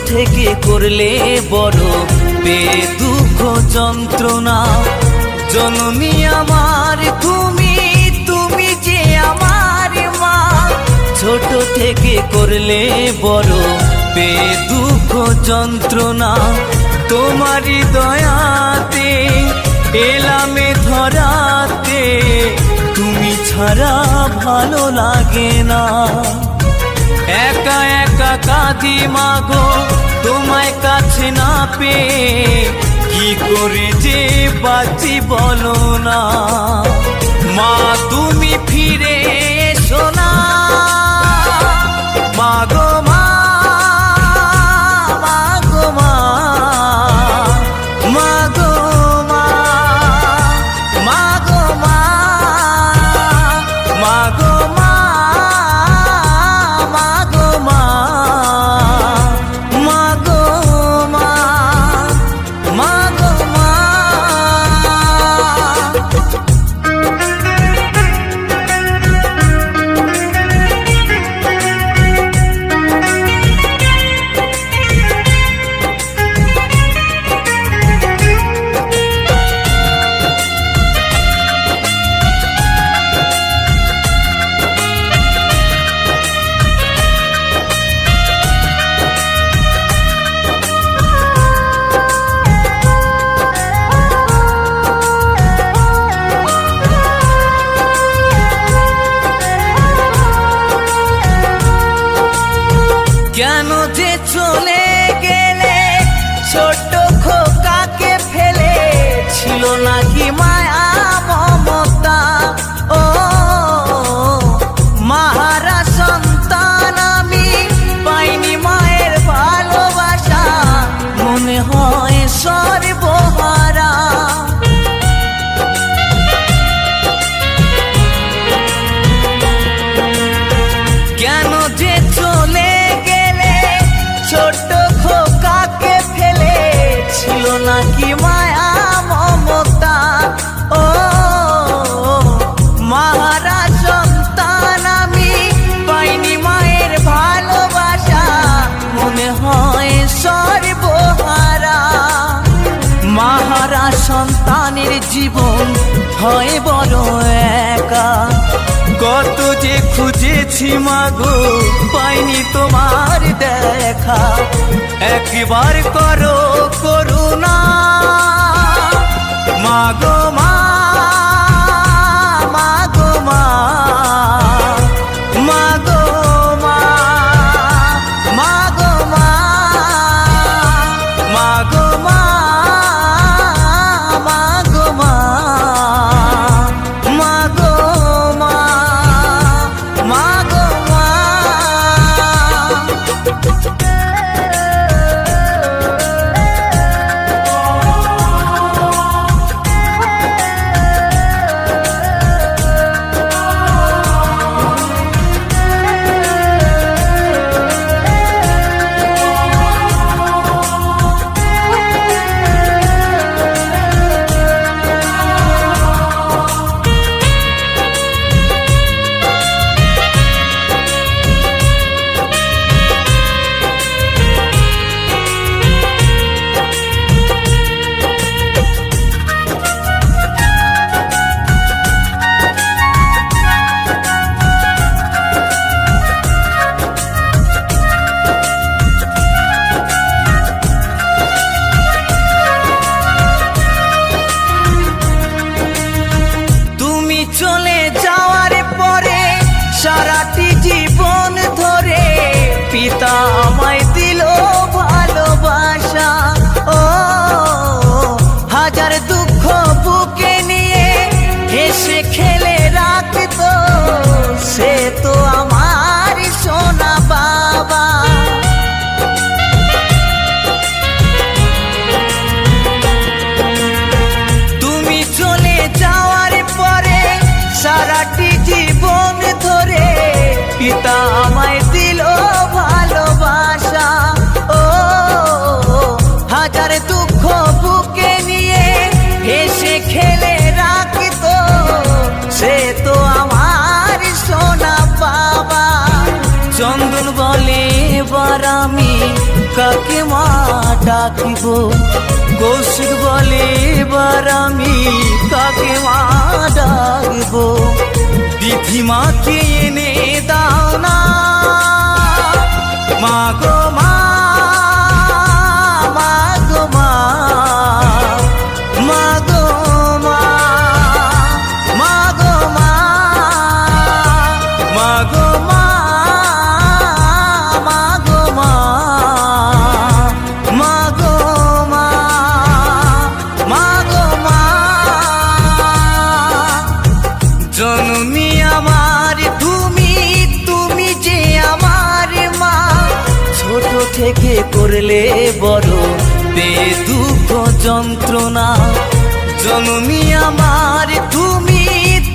থেকে করলে বড় দুঃখ যন্ত্রণা। জননী আমার তুমি, তুমি যে আমার মা। ছোট থেকে করলে বড় দুঃখ যন্ত্রণা। তোমারই দয়াতে এলামে ধরাতে, তুমি ছাড়া ভালো লাগে না। একা একা কাঁদি মাগো তোমায় কাছে না পেয়ে, কি করে যে বাঁচি বলো না। মা তুমি ফিরে এসো না, মাগো মা, মাগো মা, মাগো মা, মাগো মা, মাগো মা, মাগো মা, মাগো মা, মাগো মা। কেন যে চলে গেলে ছোট খোকাকে ফেলে, ছিল নাকি মায়া মমতা। ও মাহারা সন্তান আমি, পাইনি মায়ের ভালোবাসা, মনে হয় সর্বহারা। কেন যে চলে ছোট খোকাকে ফেলে, ছিল নাকি মায়া মমতা। ও মাহারা সন্তান আমি, পাইনি মায়ের ভালোবাসা, মনে হয় সর্বহারা। মাহারা সন্তানের জীবন হয় বড় একা, কত যে খুঁজেছি মাগো পাইনি তোমার দেখা। একবার করো করুণা, মাগো মা, মাগো মা, মাগো মা, মাগো মা, মাগো মা, মাগো মা, মাগো মা, মাগো মা। মদন বলে এবার আমি কাকে মা ডাকিব, কৌশিক বলে এবার আমি কাকে মা ডাকব। দিদিমাকে এনে দাও না মা গো মা, মা গো মা, মা গো মা, মা গো মা, মা গো মা, মা গো মা, মা গো মা, মা গো মা। জননী আমার তুমি, তুমি যে আমার মা, ছোট থেকে করলে বড় বে দুঃখ যন্ত্রণা। জননী আমার তুমি,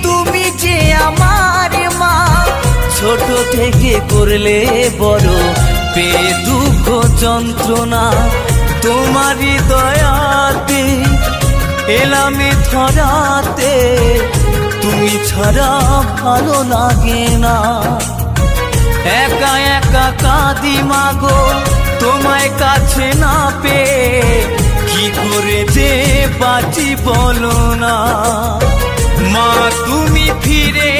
তুমি যে আমার মা, ছোট থেকে করলে বড় বে দুঃখ যন্ত্রণা। তোমারই দয়াতে এলামে ধরাতে, তুমি ছাড়া ভালো লাগে না। একা একা কাঁদি মাগো তোমায় কাছে না পেয়ে, কি করে যে বাঁচি বলো না। মা তুমি ফিরে